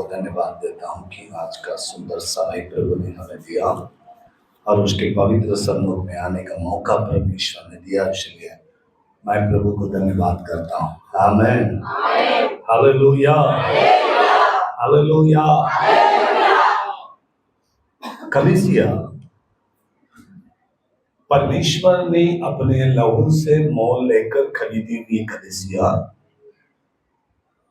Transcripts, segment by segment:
को धन्यवाद देता हूँ कि आज का सुंदर समय प्रभु ने हमें दिया और उसके पवित्र सम्मुख में आने का मौका परमेश्वर ने दिया। इसलिए मैं प्रभु को धन्यवाद करता हूँ। आमेन, हालेलुया, हालेलुया। कलीसिया परमेश्वर ने अपने लहू से मोल लेकर खरीदी हुई कलीसिया,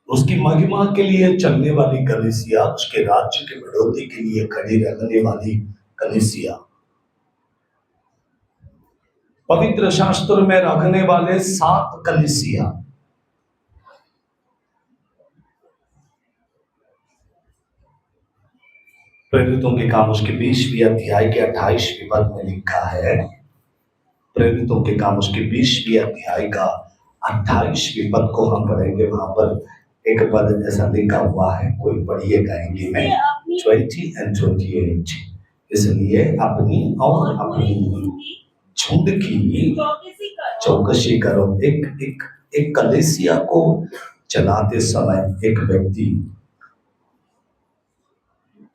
उसकी महिमा के लिए चलने वाली कलीसिया, उसके राज्य की बढ़ोतरी के लिए खड़ी रहने वाली कलीसिया, पवित्र शास्त्र में रखने वाले 7 कलीसिया, प्रेरितों के काम उसके 20वीं अध्याय के 28वें पद में लिखा है। प्रेरितों के काम उसके 20वीं अध्याय का 28वें पद को हम पढ़ेंगे। वहां पर एक पद ऐसा लिखा हुआ है, कोई पढ़िए गाएंगे मैं 20 और 28। इसलिए अपनी और अपनी झुंड की चौकसी करो। एक कलीसिया को चलाते समय एक व्यक्ति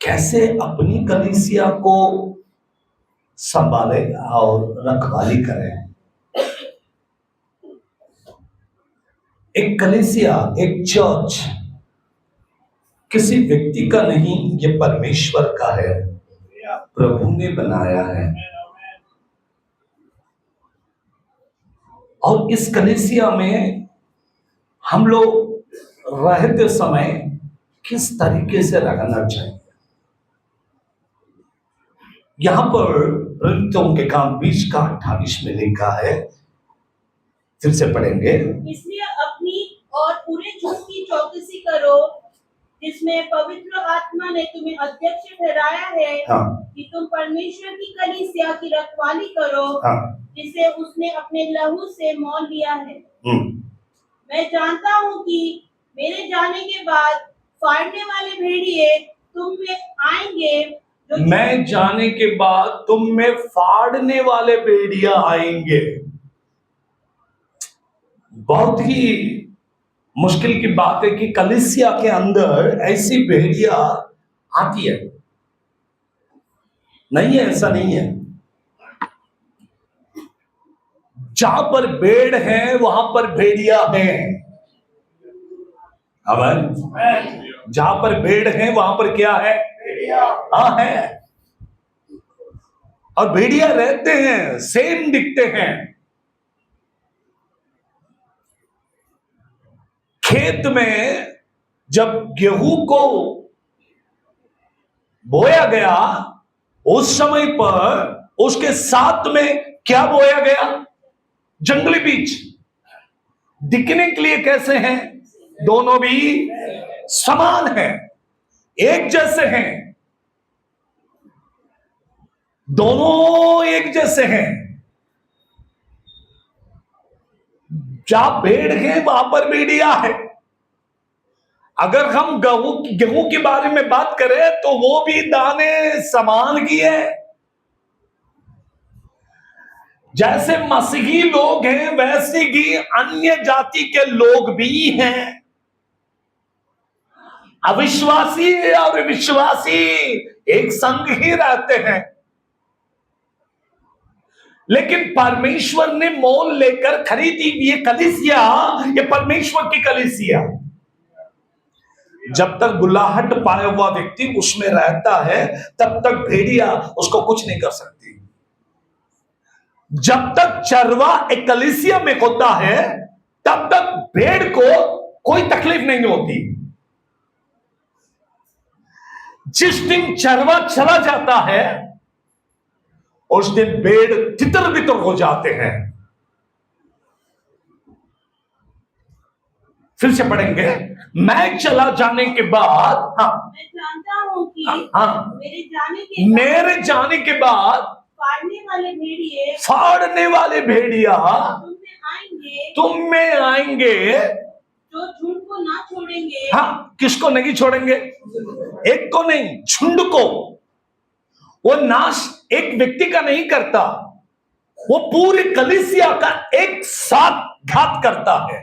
कैसे अपनी कलीसिया को संभाले और रखवाली करे। एक कलीसिया, एक चर्च किसी व्यक्ति का नहीं, ये परमेश्वर का है, प्रभु ने बनाया है। और इस कलीसिया में हम लोग रहते समय किस तरीके से रहना चाहिए। यहां पर प्रेरितों के काम 20 का 28 में लिखा है, फिर से पढ़ेंगे। इसलिए अपनी और पूरे झुंड की चौकसी करो, जिसमें पवित्र आत्मा ने तुम्हें अध्यक्ष ठहराया है। हाँ। कि तुम परमेश्वर की कलीसिया की रखवाली करो। हाँ। जिसे उसने अपने लहू से मोल लिया है। मैं जानता हूँ कि मेरे जाने के बाद फाड़ने वाले भेड़िए तुम में आएंगे। मैं जाने के बाद तुम में फाड़ने वाले भेड़िया आएंगे। बहुत ही मुश्किल की बात है कि कलीसिया के अंदर ऐसी भेड़िया आती है। नहीं है, ऐसा नहीं है। जहां पर भेड़ है वहां पर भेड़िया है। अमन, जहां पर भेड़ है वहां पर क्या है? हाँ है। और भेड़िया रहते हैं, सेम दिखते हैं। खेत में जब गेहूं को बोया गया, उस समय पर उसके साथ में क्या बोया गया? जंगली बीज। दिखने के लिए कैसे हैं? दोनों भी समान हैं, एक जैसे हैं, दोनों एक जैसे हैं। जहां भेड़ है वहां पर भेड़िया है। अगर हम गेहूं के बारे में बात करें तो वो भी दाने समान ही है। जैसे मसीही लोग हैं वैसे ही अन्य जाति के लोग भी हैं। अविश्वासी और विश्वासी एक संग ही रहते हैं। लेकिन परमेश्वर ने मोल लेकर खरीदी ये कलीसिया, ये परमेश्वर की कलीसिया। जब तक बुलाहट पाया हुआ व्यक्ति उसमें रहता है तब तक भेड़िया उसको कुछ नहीं कर सकती। जब तक चरवा एक कलीसिया में होता है तब तक भेड़ को कोई तकलीफ नहीं होती। जिस दिन चरवा चला जाता है उस दिन भेड़ तितर बितर हो जाते हैं। फिर से पढ़ेंगे। मैं चला जाने के बाद, हाँ, मैं जानता हूं कि हाँ, मेरे जाने के बाद फाड़ने वाले भेड़िया तुम में आएंगे जो झुंड को ना छोड़ेंगे। हाँ, किसको नहीं छोड़ेंगे? एक को नहीं, झुंड को। वो नाश एक व्यक्ति का नहीं करता, वो पूरी कलीसिया का एक साथ घात करता है।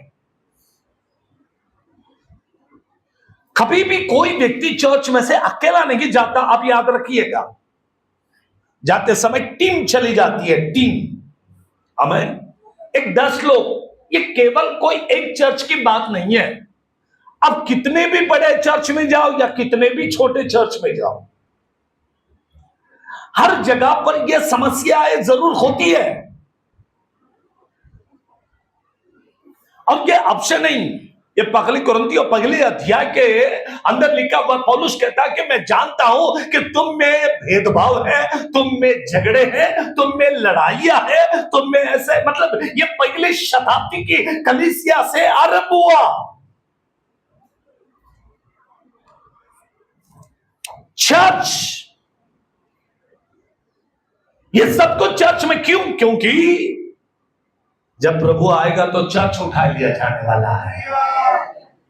कभी भी कोई व्यक्ति चर्च में से अकेला नहीं जाता, आप याद रखिएगा। जाते समय टीम चली जाती है, टीम। हमें एक 10 लोग, ये केवल कोई एक चर्च की बात नहीं है। अब कितने भी बड़े चर्च में जाओ या कितने भी छोटे चर्च में जाओ, हर जगह पर यह समस्याएं जरूर होती है। अब ये ऑप्शन नहीं, ये पहली कुरिन्थियों पहले अध्याय के अंदर लिखा हुआ पौलुस कहता है कि मैं जानता हूं कि तुम में भेदभाव है, तुम में झगड़े हैं, तुम में लड़ाइयां है, तुम में ऐसे, मतलब ये पहली शताब्दी की कलीसिया से आरंभ हुआ। चर्च, ये सब कुछ चर्च में क्यों? क्योंकि जब प्रभु आएगा तो चर्च उठा लिया जाने वाला है।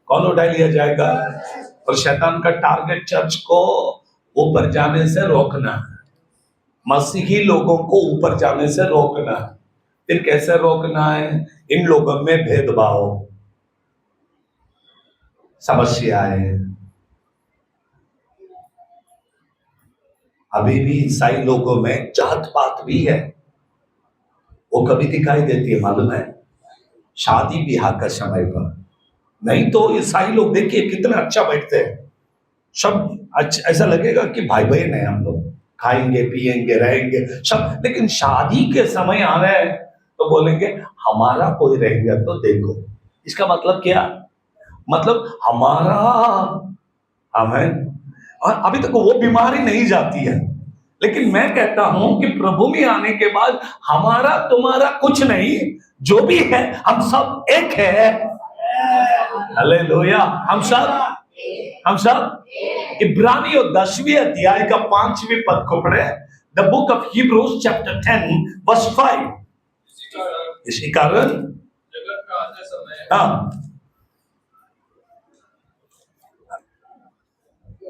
कौन उठा लिया जाएगा? और शैतान का टारगेट चर्च को ऊपर जाने से रोकना, मसीही लोगों को ऊपर जाने से रोकना। फिर कैसे रोकना है? इन लोगों में भेदभाव, समस्याएं। अभी भी ईसाई लोगों में जात पात भी है, वो कभी दिखाई देती है, मालूम है? शादी ब्याह का समय पर। नहीं तो ईसाई लोग देखिए कितना अच्छा बैठते हैं, सब अच्छा, ऐसा लगेगा कि भाई बहन है हम लोग, खाएंगे पिएंगे रहेंगे सब। लेकिन शादी के समय आ रहे हैं तो बोलेंगे हमारा कोई रहेगा तो देखो। इसका मतलब क्या? मतलब हमारा, हमें, और अभी तक वो बीमारी नहीं जाती है। लेकिन मैं कहता हूं कि प्रभु में आने के बाद हमारा तुम्हारा कुछ नहीं, जो भी है हम सब एक है। हालेलुया। हम सब इब्रानियों 10वें अध्याय का 5वें पद को पढ़े। The book of Hebrews chapter 10 verse 5। इसी कारण जगत का आते समय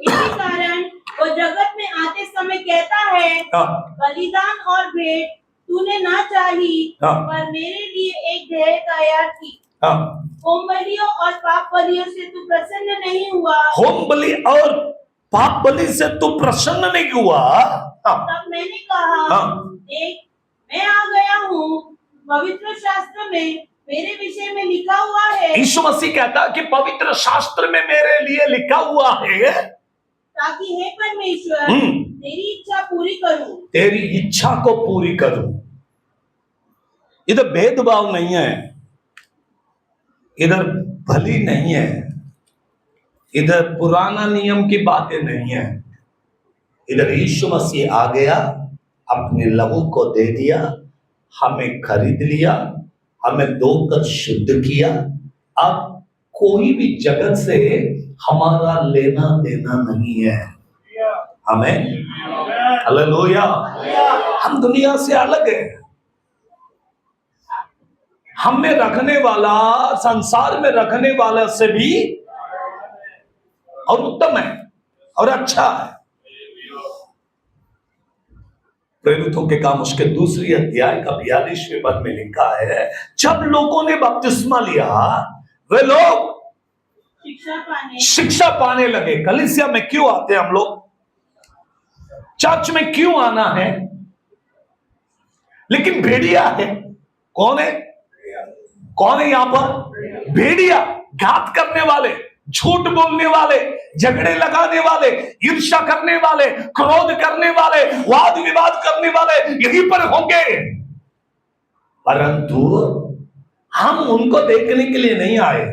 इसी कारण वो जगत में आते समय कहता है, बलिदान और भेंट तूने ना चाही, पर मेरे लिए एक देह तैयार की। होम बलियों और पाप बलियों से तू प्रसन्न नहीं हुआ। होम बलि और पाप बलि से तू प्रसन्न नहीं हुआ। तब मैंने कहा, देख मैं आ गया हूँ, पवित्र शास्त्र में मेरे विषय में लिखा हुआ है। यीशु मसीह कहता कि पवित्र शास्त्र में मेरे लिए लिखा हुआ है, ताकि हे परमेश्वर तेरी इच्छा पूरी करूं। तेरी इच्छा को पूरी करूं। इधर भेदभाव नहीं है, इधर भली नहीं है, इधर पुराना नियम की बातें नहीं है। इधर यीशु मसीह आ गया, अपने लहू को दे दिया, हमें खरीद लिया, हमें धोकर शुद्ध किया। अब कोई भी जगत से हमारा लेना देना नहीं है। हमें, हालेलुया। हम दुनिया से अलग है। हम में रखने वाला संसार में रखने वाला से भी और उत्तम है और अच्छा है। प्रेरितों के काम उसके 2 अध्याय का 42वें पद में लिखा है, जब लोगों ने बपतिस्मा लिया वे लोग शिक्षा पाने लगे। कलीसिया में क्यों आते हैं हम लोग? चर्च में क्यों आना है? लेकिन भेड़िया है। कौन है? कौन है यहां पर? भेड़िया, घात करने वाले, झूठ बोलने वाले, झगड़े लगाने वाले, ईर्ष्या करने वाले, क्रोध करने वाले, वाद विवाद करने वाले यहीं पर होंगे। परंतु हम उनको देखने के लिए नहीं आए।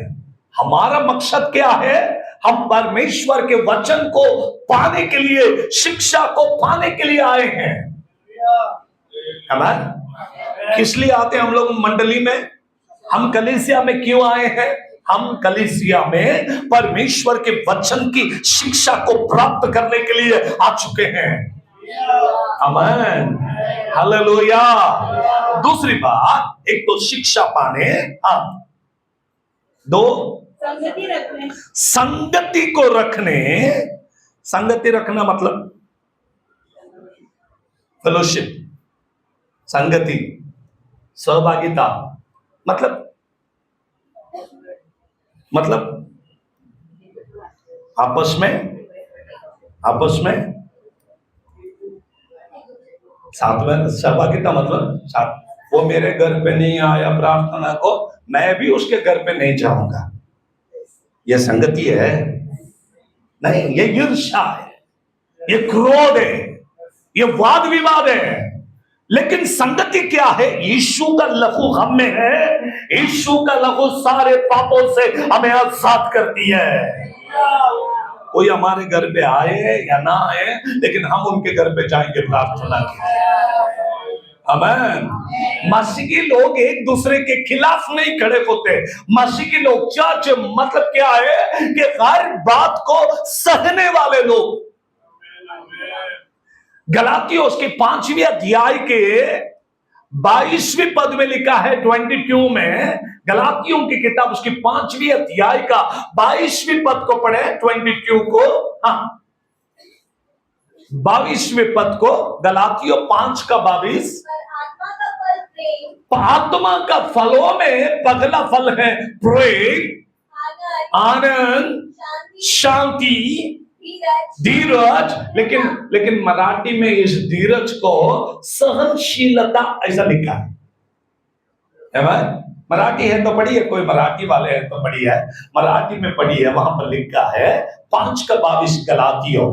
हमारा मकसद क्या है? हम परमेश्वर के वचन को पाने के लिए, शिक्षा को पाने के लिए आए हैं। किस लिए आते हैं हम लोग मंडली में? हम कलीसिया में क्यों आए हैं? हम कलीसिया में परमेश्वर के वचन की शिक्षा को प्राप्त करने के लिए आ चुके हैं। आमीन, हालेलुया। दूसरी बात, एक तो शिक्षा पाने, दो संगति रखने। संगति को रखने, संगति रखना मतलब फेलोशिप, संगति, सहभागिता, मतलब आपस में साथ में सहभागिता, मतलब साथ। वो मेरे घर पे नहीं आया प्रार्थना को, मैं भी उसके घर पे नहीं जाऊंगा। ये संगति है नहीं, ये ईर्ष्या है, ये क्रोध है, ये वाद विवाद है। लेकिन संगति क्या है? यीशु का लहू हम में है, यीशु का लहू सारे पापों से हमें आजाद करती है। कोई हमारे घर पे आए या ना आए, लेकिन हम उनके घर पे जाएंगे प्रार्थना के लिए। आमीन। मसीही लोग एक दूसरे के खिलाफ नहीं खड़े होते। मसीही लोग, चर्च मतलब क्या है कि हर बात को सहने वाले लोग। गलातियों उसके 5वें अध्याय के 22वें पद में लिखा है, 22 में, गलातियों की किताब उसकी 5वें अध्याय का 22वें पद को पढ़े, 22 को, हाँ 22वें पद को, गलातियों 5 का 22। आत्मा का फलों में पहला फल है प्रेम, आनंद, शांति, धीरज। लेकिन मराठी में इस धीरज को सहनशीलता ऐसा लिखा है भाई। मराठी है तो पढ़िए, कोई मराठी वाले हैं तो पढ़िए, मराठी में पढ़िए, वहां पर लिखा है 5 का 22 गलातियों।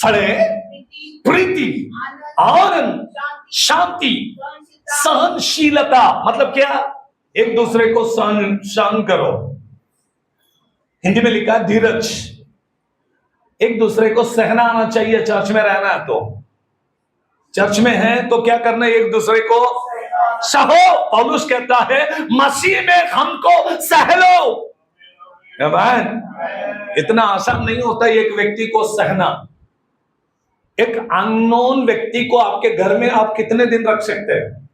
फले प्रीति, आनंद, शांति, सहनशीलता। मतलब क्या? एक दूसरे को सहन करो। हिंदी में लिखा है धीरज। एक दूसरे को सहना आना चाहिए। चर्च में रहना है तो, चर्च में है तो क्या करना है? एक दूसरे को सहो। पौलुस कहता है मसीह में हमको सह लो। इतना आसान नहीं होता एक व्यक्ति को सहना। एक अननोन व्यक्ति को आपके घर में आप कितने दिन रख सकते हैं?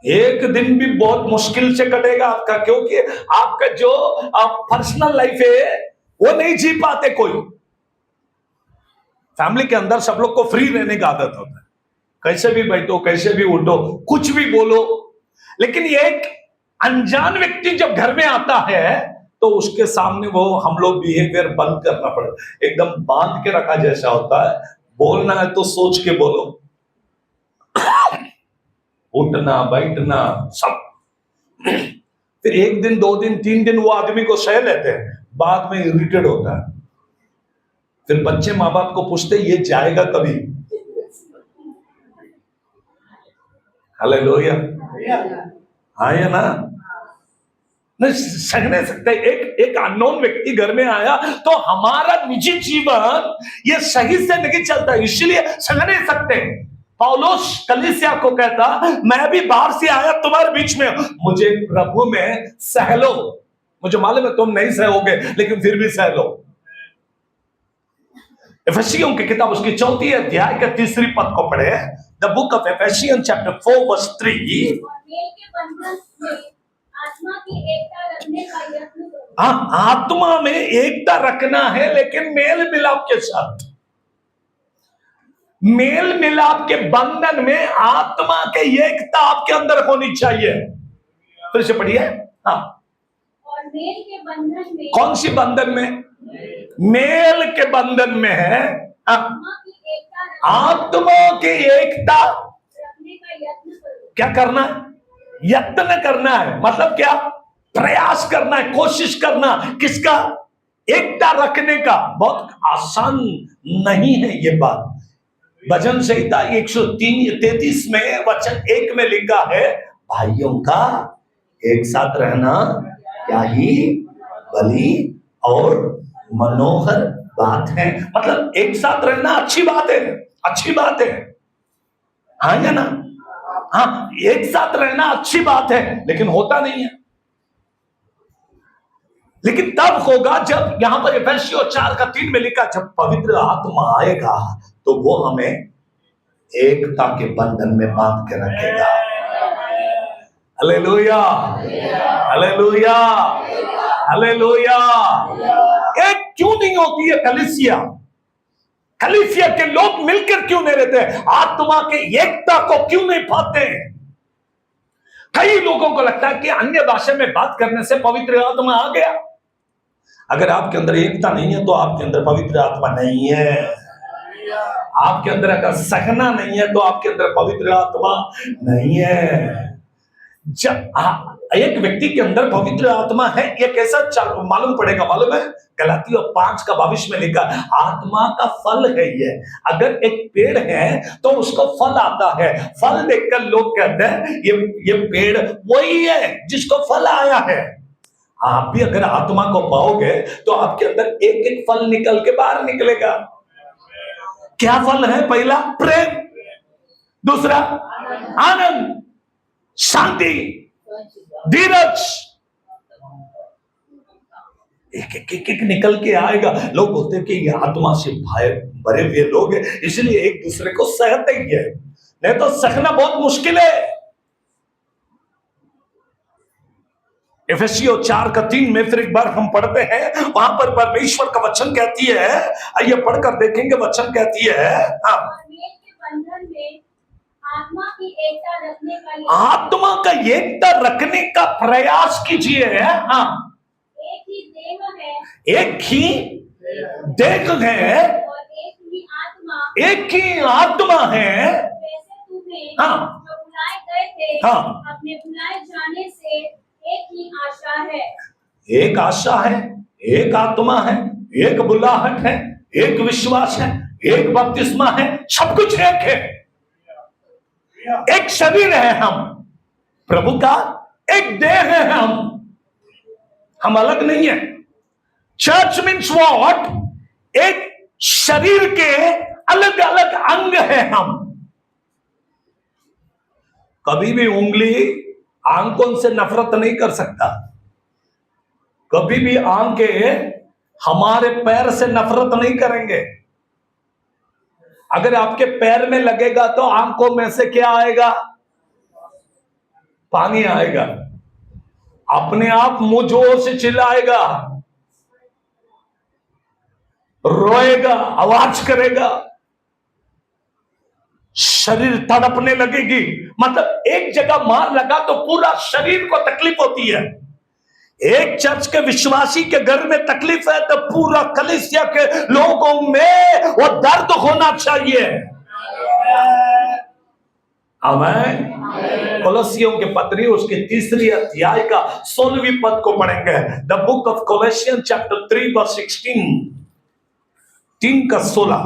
एक दिन भी बहुत मुश्किल से कटेगा आपका, क्योंकि आपका जो पर्सनल लाइफ है वो नहीं जी पाते कोई। फैमिली के अंदर सब लोग को फ्री रहने का आदत होता है, कैसे भी बैठो, कैसे भी उठो, कुछ भी बोलो। लेकिन ये एक अनजान व्यक्ति जब घर में आता है तो उसके सामने वो हम लोग बिहेवियर बंद करना पड़ता है। एकदम बांध के रखा जैसा होता है। बोलना है तो सोच के बोलो, उठना बैठना सब। फिर 1 दिन 2 दिन 3 दिन वो आदमी को सह लेते हैं, बाद में इरिटेट होता है। फिर बच्चे माँ बाप को पूछते ये जाएगा कभी? हालेलुया, हाँ या ना? नहीं सह नहीं सकते। एक अननोन व्यक्ति घर में आया तो हमारा निजी जीवन ये सही से नहीं चलता, इसलिए सह नहीं सकते। पौलुस कलीसिया को कहता मैं भी बाहर से आया तुम्हारे बीच में, मुझे प्रभु में सह लो। मुझे मालूम है तुम नहीं सहोगे, लेकिन फिर भी सह लो। एफेसियों की किताब उसकी 4 अध्याय का 3 पद को पढ़े। The book of Ephesians chapter 4 verse 3। आत्मा की एकता रखने का यत्न करो। हाँ, आत्मा में एकता रखना है, लेकिन मेल मिलाप के साथ। मेल मिलाप के बंधन में आत्मा के एकता आपके अंदर होनी चाहिए। फिर से पढ़िए। हाँ, और मेल के बंधन में, कौन सी बंधन में? मेल के बंधन में है आत्मा की एकता रखने का यत्न करो। क्या करना है? यत्न करना है। मतलब क्या? प्रयास करना है, कोशिश करना। किसका? एकता रखने का। बहुत आसान नहीं है ये बात। भजन संहिता 133 में वचन 1 में लिखा है भाइयों का एक साथ रहना क्या ही भली और मनोहर बात है। मतलब एक साथ रहना अच्छी बात है, अच्छी बात है, हाँ या ना? हाँ, एक साथ रहना अच्छी बात है, लेकिन होता नहीं है। लेकिन तब होगा जब, यहां पर एफेसियों 4:3 में लिखा, जब पवित्र आत्मा आएगा तो वो हमें एकता के बंधन में बांध के रखेगा। Hallelujah, hallelujah, hallelujah. एक क्यों नहीं होती है कलीसिया? कलीसिया के लोग मिलकर क्यों नहीं रहते? आत्मा के एकता को क्यों नहीं पाते? कई लोगों को लगता है कि अन्य भाषा में बात करने से पवित्र आत्मा आ गया। अगर आपके अंदर एकता नहीं है तो आपके अंदर पवित्र आत्मा नहीं है। आपके अंदर अगर सहना नहीं है तो आपके अंदर पवित्र आत्मा नहीं है। जब एक व्यक्ति के अंदर पवित्र आत्मा है, ये कैसा मालूम पड़ेगा? मालूम है, गलातियों 5:22 में लिखा, आत्मा का फल है ये। अगर एक पेड़ है तो उसको फल आता है, फल देखकर लोग कहते हैं ये पेड़ वही है जिसको फल आया है। आप भी अगर आत्मा को पाओगे तो आपके अंदर एक एक फल निकल के बाहर निकलेगा। क्या फल है? पहला प्रेम, दूसरा आनंद, शांति, धीरज, एक निकल के आएगा। लोग बोलते हैं कि ये आत्मा से भरे हुए लोग हैं, इसलिए एक दूसरे को सहते ही है, नहीं तो सहना बहुत मुश्किल है। एफेसियों 4:3 में फिर एक बार हम पढ़ते हैं, वहां पर परमेश्वर का वचन कहती है, आइए पढ़कर देखेंगे। वचन कहती है, परमेश्वर के बंधन में आत्मा की एकता रखने का आत्मा का एकता रखने का प्रयास कीजिए। हाँ, एक ही देह है, एक ही देह है और एक ही आत्मा है। वैसे तुम्हें हाँ, जो बुलाए गए थे, हाँ, अपने बुलाए जाने से एक ही आशा है। एक आशा है, एक आत्मा है, एक बुलाहट है, एक विश्वास है, एक बपतिस्मा है, सब कुछ एक है। एक शरीर है हम, प्रभु का एक देह है हम अलग नहीं है। Church means what? एक शरीर के अलग अलग अंग है हम। कभी भी उंगली आंखों से नफरत नहीं कर सकता, कभी भी आंखें हमारे पैर से नफरत नहीं करेंगे। अगर आपके पैर में लगेगा तो आंखों में से क्या आएगा? पानी आएगा। अपने आप मुंह जोर से चिल्लाएगा, रोएगा, आवाज करेगा, शरीर तड़पने लगेगी। मतलब एक जगह मार लगा तो पूरा शरीर को तकलीफ होती है। एक चर्च के विश्वासी के घर में तकलीफ है तो पूरा कलीसिया के लोगों में वो दर्द होना चाहिए। आमीन। कोलोसियों के पत्री उसके 3 अध्याय का 16वीं पद को पढ़ेंगे। The book of Colossians chapter 3 verse 16, 3 का 16।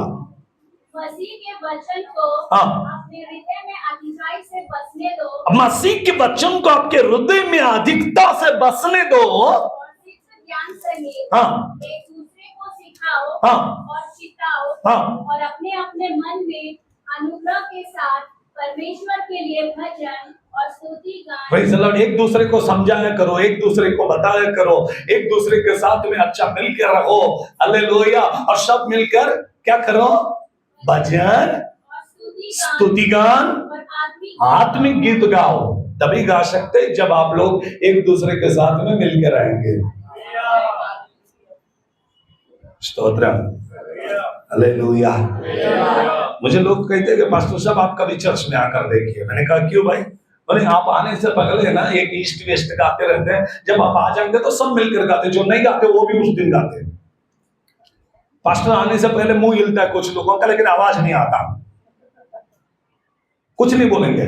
मसीह के वचन को हाँ, अपने हृदय में अधिकाई से बसने दो। मसीह के वचन को आपके हृदय में अधिकता से बसने दो। और शिक्षा ज्ञान सहित हाँ, एक दूसरे को सिखाओ हाँ, और चिताओ, हाँ, और अपने अपने मन में अनुग्रह के साथ परमेश्वर के लिए भजन और स्तुति गाएं। Praise the Lord. एक दूसरे को समझाया करो, एक दूसरे को बताया करो, एक दूसरे के साथ में अच्छा मिलकर रहो। हालेलुया। और सब मिलकर क्या करो? भजन, स्तुति गान और आत्मिक गीत गाओ। तभी गा सकते जब आप लोग एक दूसरे के साथ में मिलकर रहेंगे। स्तोत्र, हालेलुया। मुझे लोग कहते हैं कि पास्टर साहब आप कभी चर्च में आकर देखिए। मैंने कहा क्यों भाई? बोले आप आने से पहले ना एक ईस्ट वेस्ट गाते रहते हैं, जब आप आ जाएंगे तो सब मिलकर गाते, जो नहीं गाते वो भी उस दिन गाते। पास्टर आने से पहले मुंह हिलता है कुछ लोगों का, लेकिन आवाज नहीं आता, कुछ नहीं बोलेंगे।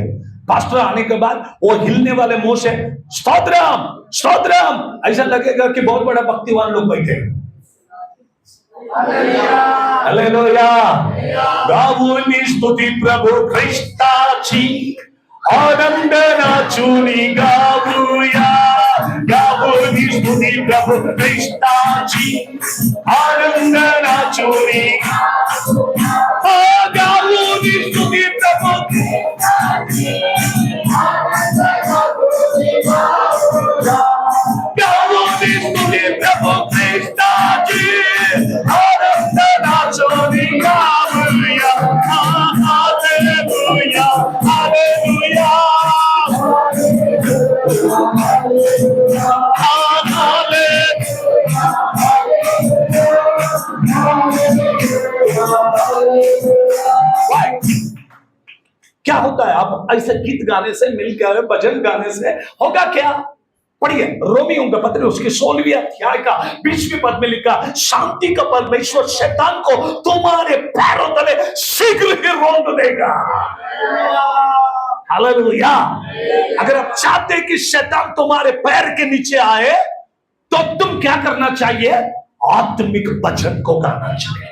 पास्टर आने के बाद वो हिलने वाले मुंह से स्तोत्रम स्तोत्रम, ऐसा लगेगा कि बहुत बड़ा भक्तिवान लोग बैठे हैं। हालेलुया। गाऊनी स्तुति प्रभु ख्रिस्ताची, आनंद नाचूनी गाऊया। गाऊनी स्तुति प्रभु ख्रिस्ताची, आनंद नाचूनी। गाऊनी स्तुति प्रभु ख्रिस्ताची, गाऊनी स्तुति प्रभु ख्रिस्ताची, आनंद नाचूनी गाऊया। Hallelujah, hallelujah, hallelujah. ऐसे गीत गाने से, मिलकर भजन गाने से होगा क्या? पढ़िए रोमियों का पत्र उसके 16वें अध्याय का 20वें पद में लिखा, शांति का परमेश्वर शैतान को तुम्हारे पैरों तले शीघ्र ही रोक देगा। हालेलुया। अगर आप चाहते हैं कि शैतान तुम्हारे पैर के नीचे आए तो तुम क्या करना चाहिए? आत्मिक वचन को गाना चाहिए,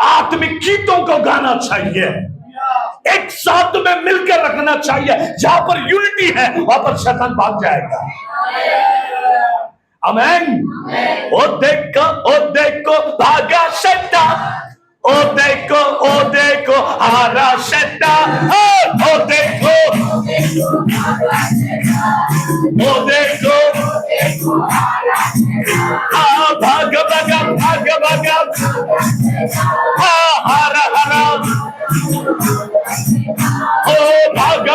आत्मिक गीतों को गाना चाहिए, एक साथ में मिलकर रखना चाहिए। जहां पर यूनिटी है वहां पर शैतान भाग जाएगा। आमीन। ओ देखो भागा शैतान, ओ देखो हारा शैतान, ओ देखो भाग हारा ओ भाग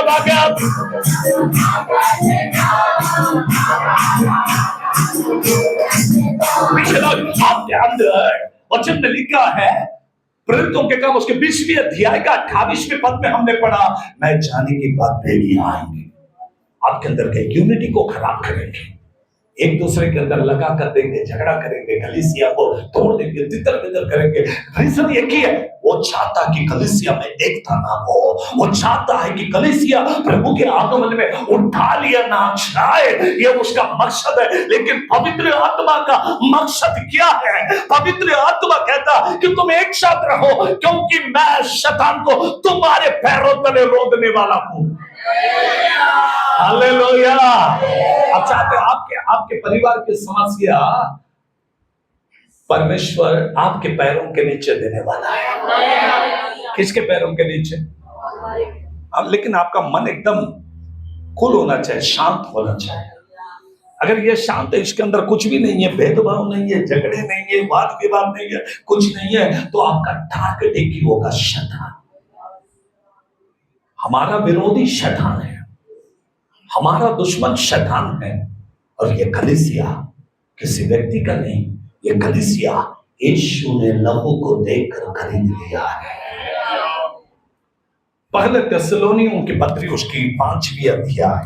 आपके अंदर वचन में लिखा है, प्रेरितों के काम उसके 20वें अध्याय का 28वें पद में हमने पढ़ा, मैं जाने के बाद भेड़ियां आएंगे आपके अंदर के यूनिटी को खराब करेंगे, एक दूसरे के अंदर लगा कर देंगे, झगड़ा करेंगे, कलीसिया को तोड़ देंगे, तितर बितर करेंगे। रीजन एक ही है, वो चाहता कि कलीसिया में एकता ना हो, वो चाहता है कि कलीसिया प्रभु के आगमन में उठा लिया ना जाए, ये उसका मकसद है। लेकिन पवित्र आत्मा का मकसद क्या है? पवित्र आत्मा कहता कि तुम एक साथ रहो, क्योंकि मैं शैतान को तुम्हारे पैरों तले रोकने वाला हूं। हालेलुया। अब चाहते आपके परिवार की समस्या परमेश्वर आपके पैरों के नीचे देने वाला है। किसके पैरों के नीचे? अब लेकिन आपका मन एकदम कूल होना चाहिए, शांत होना चाहिए। अगर ये शांत है, इसके अंदर कुछ भी नहीं है, भेदभाव नहीं है, झगड़े नहीं है, वाद विवाद नहीं है, कुछ नहीं है, तो आपका टारगेट एक ही होगा, शैतान। हमारा विरोधी शैतान है, हमारा दुश्मन शैतान है। और ये कलीसिया किसी व्यक्ति का नहीं, ये कलीसिया यीशु ने लहू को देकर खरीद लिया है। पहले थिस्सलुनीयों की पत्री उसकी 5वीं अध्याय,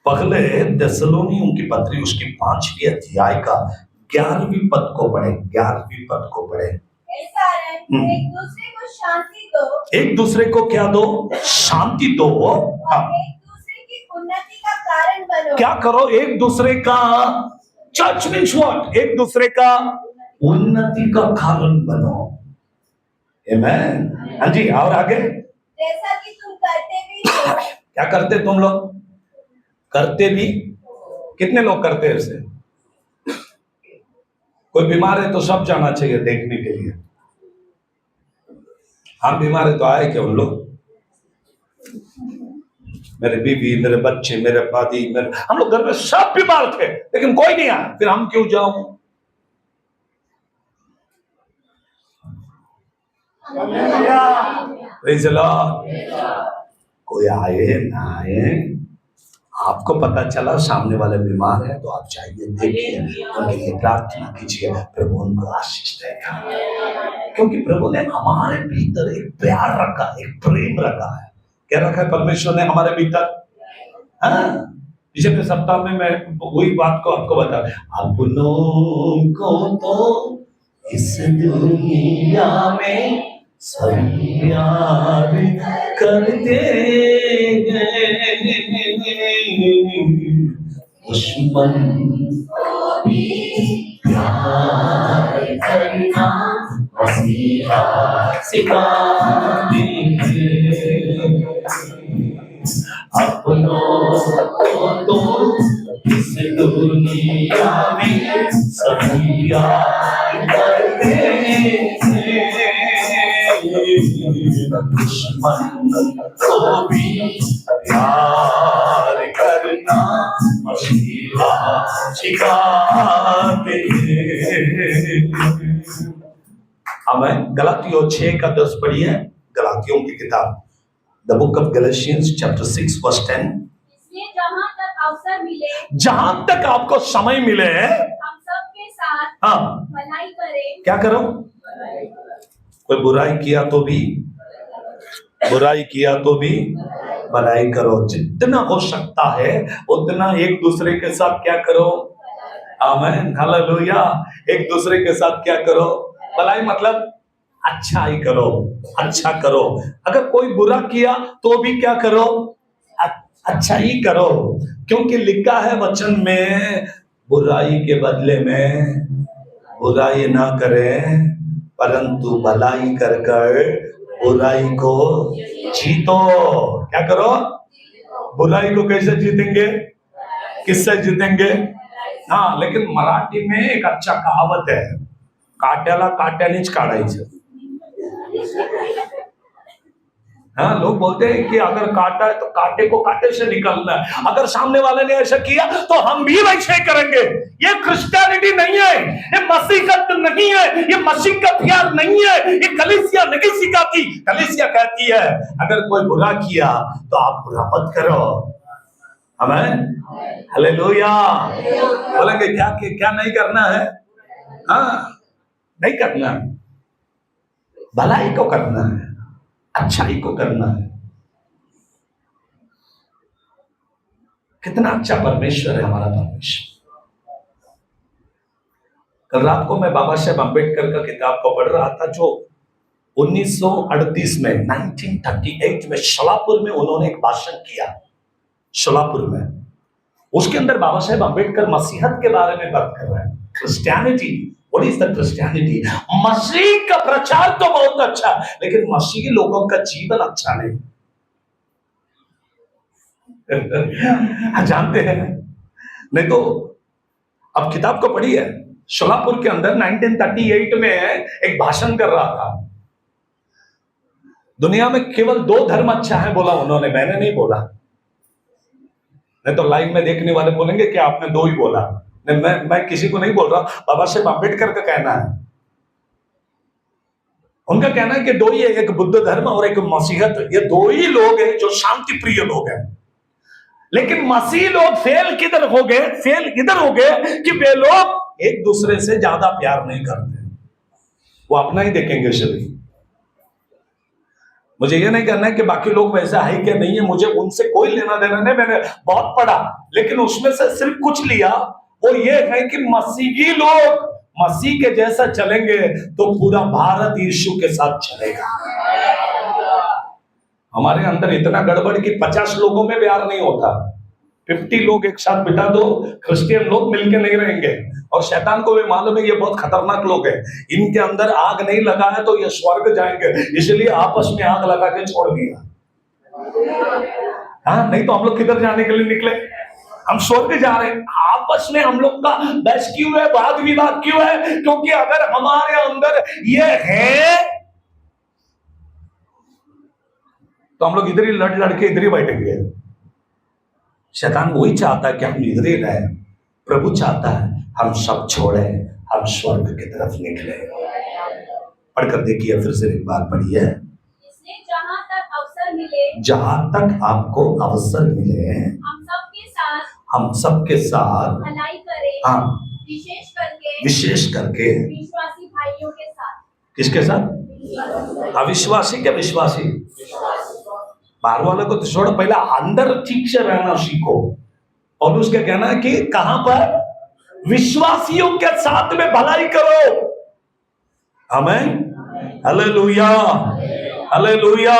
पहले थिस्सलुनीयों की पत्री उसकी 5वीं अध्याय का 11वीं पद को पढ़े, 11वीं पद को पढ़े। एक दूसरे को शांति दो, एक दूसरे को क्या दो? शांति दो। एक दूसरे की उन्नति का कारण बनो। क्या करो? एक दूसरे का, चर्च मीन्स व्हाट? एक दूसरे का उन्नति का कारण बनो। आमेन। हाँ जी, और आगे? जैसा कि तुम करते भी हो। क्या करते तुम लोग? करते भी। कितने लोग करते हैं इसे? कोई बीमार है तो सब जाना चाहिए देखने के लिए। हम बीमार है तो आए क्या उन लोग? मेरे बीवी, मेरे बच्चे, मेरे पति, हम लोग घर में सब बीमार थे, लेकिन कोई नहीं आया, फिर हम क्यों जाऊं? Praise the Lord. कोई आए ना आए, आपको पता चला सामने वाले बीमार है तो आप जाइए, देखिए, उनके लिए प्रार्थना कीजिए, प्रभु उनको आशीष देगा। क्योंकि प्रभु ने हमारे भीतर एक प्यार रखा, एक प्रेम रखा है। क्या रखा है परमेश्वर ने हमारे भीतर? पिछले सप्ताह में मैं वही बात को आपको बता, अपनों को तो इस दुनिया में सब याद करते हैं, दुश्मन को भी प्यार करना मसीहा सिखाते हैं। अपनों को तो इस दुनिया में सब याद करते हैं, दुश्मन को भी प्यार करना मसीहा सिखाते हैं। हमें गलातियों 6:10 पढ़िए, गलातियों की किताब, the book of Galatians chapter 6 verse 10। इसलिए जहां तक अवसर मिले, जहां तक आपको समय मिले, हम सबके साथ भलाई करें। क्या करो? कोई बुराई किया तो भी बुराई किया तो भी भलाई करो। जितना हो सकता है उतना एक दूसरे के साथ क्या करो, आमीन, हालेलुया, एक दूसरे के साथ क्या करो, भलाई मतलब अच्छा ही करो, अच्छा करो। अगर कोई बुरा किया तो भी क्या करो, अच्छा ही करो, क्योंकि लिखा है वचन में, बुराई के बदले में बुराई ना करें, परंतु भलाई कर कर बुराई को जीतो। क्या करो, बुराई को कैसे जीतेंगे, किससे जीतेंगे? हाँ, लेकिन मराठी में एक अच्छा कहावत है, काट्याला काट्यानेच काढायचं। हाँ, लोग बोलते हैं कि अगर काटा है तो कांटे को कांटे से निकलना है। अगर सामने वाले ने ऐसा किया तो हम भी वैसे ही करेंगे। ये क्रिश्चियनिटी नहीं है, ये मसीहत नहीं है, ये मसीह का प्यार नहीं है। ये कलीसिया नहीं सिखाती। कलीसिया कहती है अगर कोई बुरा किया तो आप बुरा मत करो। आमीन, हालेलुया। बोलेंगे क्या क्या नहीं करना है? हाँ, नहीं करना, भलाई को करना है, अच्छाई को करना है। कितना अच्छा परमेश्वर है हमारा परमेश्वर। कल रात को मैं बाबा साहेब अम्बेडकर का किताब को पढ़ रहा था, जो 1938 में 1938 में शोलापुर में उन्होंने एक भाषण किया, शोलापुर में। उसके अंदर बाबा साहेब अम्बेडकर मसीहत के बारे में बात कर रहे हैं। Christianity, what is the Christianity? मसीह का प्रचार तो बहुत अच्छा, लेकिन मसीही लोगों का जीवन अच्छा नहीं। जानते हैं, नहीं तो अब किताब को पढ़ी है। शोलापुर के अंदर 1938 में एक भाषण कर रहा था। दुनिया में केवल 2 धर्म अच्छा है बोला उन्होंने, मैंने नहीं बोला। नहीं तो लाइव में देखने वाले बोलेंगे कि आपने 2 ही बोला। नहीं, मैं किसी को नहीं बोल रहा, बाबा साहेब अम्बेडकर का कहना है। उनका कहना है कि 2 ही है, एक बुद्ध धर्म और एक मसीहत। ये 2 ही लोग हैं जो शांति प्रिय लोग हैं। लेकिन मसीह लोग फेल किधर हो गए? फेल इधर हो गए कि वे लोग एक दूसरे से ज्यादा प्यार नहीं करते, वो अपना ही देखेंगे सभी। मुझे ये नहीं कहना है कि बाकी लोग वैसा है कि नहीं है, मुझे उनसे कोई लेना देना नहीं। मैंने बहुत पढ़ा, लेकिन उसमें से सिर्फ कुछ लिया, वो ये है कि मसीही लोग मसीह के जैसा चलेंगे तो पूरा भारत यीशु के साथ चलेगा। हमारे अंदर इतना गड़बड़ कि 50 लोगों में प्यार नहीं होता। 50 लोग एक साथ बिठा दो, क्रिश्चियन लोग मिलके नहीं रहेंगे। और शैतान को भी मालूम है ये बहुत खतरनाक लोग हैं, इनके अंदर आग नहीं लगा है तो ये स्वर्ग जाएंगे, इसलिए आपस में आग लगा के छोड़ दिया। हाँ, नहीं तो हम लोग किधर जाने के लिए निकले? हम स्वर्ग जा रहे हैं। आपस में हम लोग का बहस क्यों है, वाद विवाद क्यों है? क्योंकि अगर हमारे अंदर ये है तो हम लोग इधर ही लड़ लड़ के इधर ही बैठेंगे। शैतान वही चाहता है कि हम इधर ही रहें। प्रभु चाहता है हम सब छोड़े, हम स्वर्ग की तरफ निकले। पढ़कर देखिए, फिर से एक बार पढ़िए। जहां तक अवसर मिले, जहां तक आपको अवसर मिले, हम सबके साथ भलाई करें। हाँ, विशेष करके विश्वासी भाइयों के साथ। किसके साथ? अविश्वासी के विश्वासी? बाहर वाले को तो छोड़ो, पहला अंदर ठीक से रहना सीखो। और उसका कहना है कि कहां पर? विश्वासियों के साथ में भलाई करो। आमीन, हालेलुया, हालेलुया।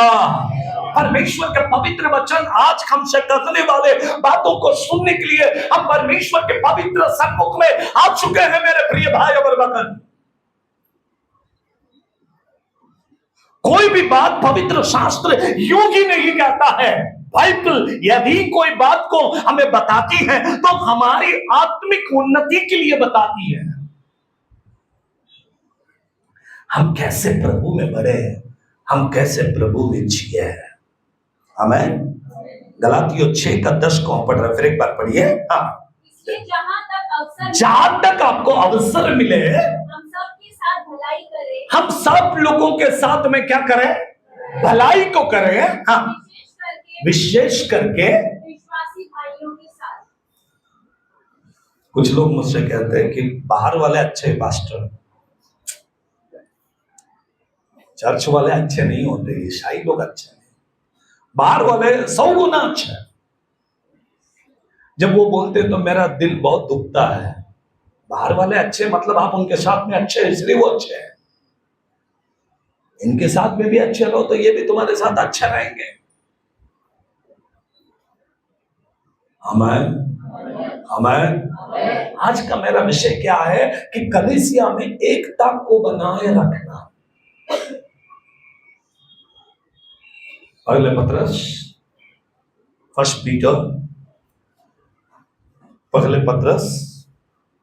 परमेश्वर का पवित्र वचन आज हमसे करने वाले बातों को सुनने के लिए हम परमेश्वर के पवित्र सम्मुख में आ चुके हैं मेरे प्रिय भाई और बहन। कोई भी बात पवित्र शास्त्र यूं ही नहीं कहता है। बाइबल यदि कोई बात को हमें बताती है तो हमारी आत्मिक उन्नति के लिए बताती है। हम कैसे प्रभु में बढ़े, हम कैसे प्रभु में जिए। आमीन। गलातियों 6:10 को हम पढ़ रहे हैं, फिर एक बार पढ़िए। हाँ, जहां तक आपको अवसर मिले हम सबके साथ भलाई करें। हम सब लोगों के साथ में क्या करें? भलाई को करें। हाँ, विशेष करके विश्वासी भाइयों के साथ। कुछ लोग मुझसे कहते हैं कि बाहर वाले अच्छे पास्टर, चर्च वाले अच्छे नहीं होते, ईसाई लोग अच्छे नहीं। बाहर वाले 100 गुना अच्छे हैं। जब वो बोलते तो मेरा दिल बहुत दुखता है। बाहर वाले अच्छे मतलब आप उनके साथ में अच्छे हैं इसलिए वो अच्छे हैं। इनके साथ में भी अच्छे रहो तो ये भी तुम्हारे साथ अच्छे रहेंगे। आमीन आमीन। आज का मेरा विषय क्या है कि कलीसिया में एकता को बनाए रखना। पहले पत्रस फर्स्ट पीटर पहले पत्रस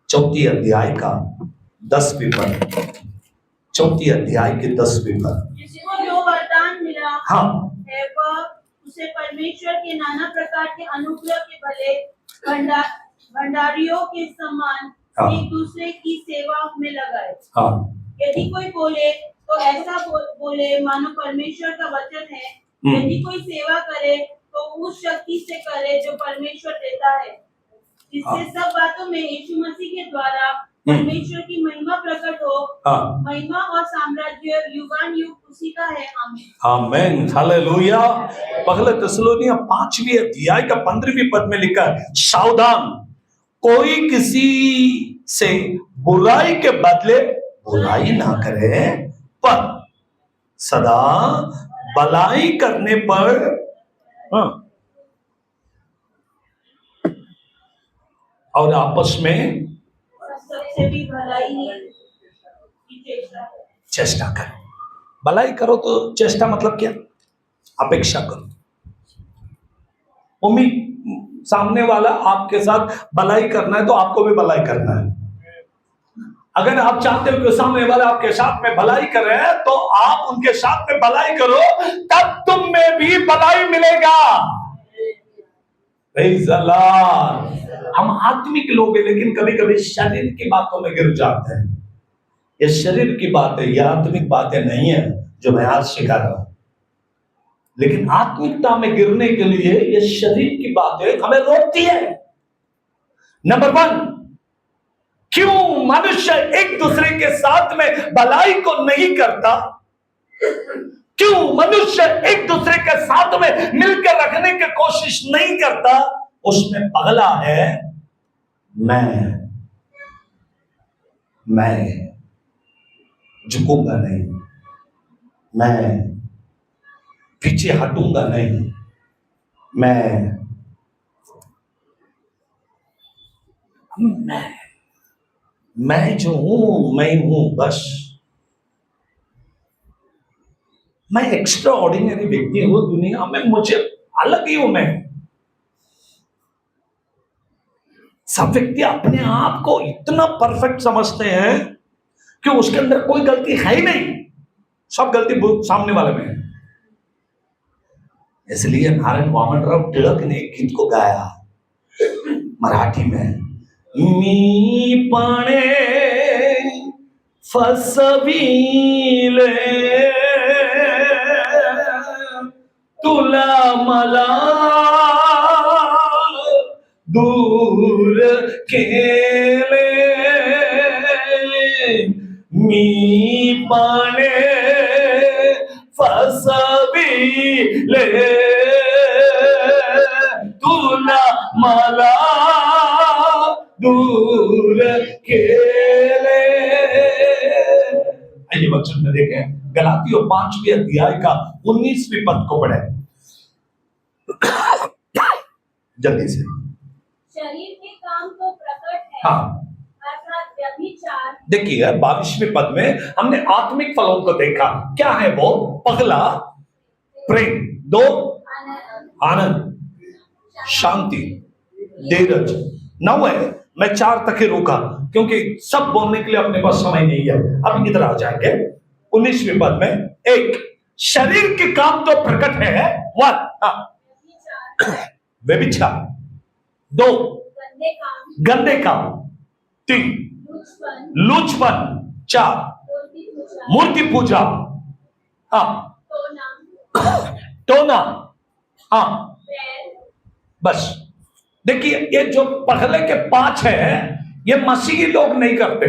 4 अध्याय का 10वें पद, 4 अध्याय के 10वें पद। जिसको जो वरदान मिला हाँ है वह उसे परमेश्वर के नाना प्रकार के अनुग्रह के भले भंडारियों के समान हाँ। एक दूसरे की सेवा में लगाए। हाँ यदि कोई बोले तो ऐसा बोले मानो परमेश्वर का वचन है। यदि कोई सेवा करे तो उस शक्ति से करे जो परमेश्वर देता है, जिससे सब बातों में यीशु मसीह के द्वारा परमेश्वर की महिमा प्रकट हो। महिमा और साम्राज्य युगान युग उसी का है। आमीन आमीन हालेलुया। पहले थिस्सलुनीय 5वीं अध्याय का 15वीं पद में लिखा है, सावधान, कोई किसी से बुराई के बदले बुराई ना करे, पर सदा भलाई करने पर और आपस में सबसे भी भलाई की चेष्टा करो। भलाई करो तो चेष्टा मतलब क्या? अपेक्षा करो, उम्मीद। सामने वाला आपके साथ भलाई करना है तो आपको भी भलाई करना है। अगर आप चाहते हो कि सामने वाला आपके साथ में भलाई कर रहे हैं तो आप उनके साथ में भलाई करो, तब तुम में भी भलाई मिलेगा। Praise the Lord. हम आत्मिक लोग हैं लेकिन कभी कभी शरीर की बातों में गिर जाते हैं। ये शरीर की बातें, ये आत्मिक बातें नहीं है जो मैं आज सिखा रहा हूं। लेकिन आत्मिकता में गिरने के लिए ये शरीर की बातें हमें रोकती है। नंबर 1, क्यों मनुष्य एक दूसरे के साथ में भलाई को नहीं करता? क्यों मनुष्य एक दूसरे के साथ में मिलकर रखने की कोशिश नहीं करता? उसमें पगला है मैं झुकूंगा नहीं, मैं पीछे हटूंगा नहीं, मैं जो हूं मैं हूं बस। मैं एक्स्ट्रा ऑर्डिनरी व्यक्ति हूं दुनिया में, मुझे अलग ही हूं मैं। सब व्यक्ति अपने आप को इतना परफेक्ट समझते हैं कि उसके अंदर कोई गलती है ही नहीं, सब गलती सामने वाले में है। इसलिए नारायण वामनराव टिळक ने एक गीत को गाया मराठी में, मी पाणे फसविले तुला मला दूर केले, मी पाणे फसविले तुला मला दूर केले। आइए वचन में देखें, गलातियों 5वें अध्याय का 19वें पद को पढ़े जल्दी से। शरीर के काम तो प्रकट है, हाँ अर्थात व्यभिचार। देखिए 22वें पद में हमने आत्मिक फलों को देखा। क्या है वो? पहला प्रेम, 2 आनंद, शांति, धीरज। 9 है, मैं 4 तक ही रुका क्योंकि सब बोलने के लिए अपने पास समय नहीं है। अब इधर आ जाएंगे 19वें पद में। 1 शरीर के काम तो प्रकट है, 1 व्यभिचार, 2 गंदे काम, 3 लुचपन, 4 मूर्ति पूजा, टोना, बस। देखिए ये जो पहले के 5 है ये मसीही लोग नहीं करते।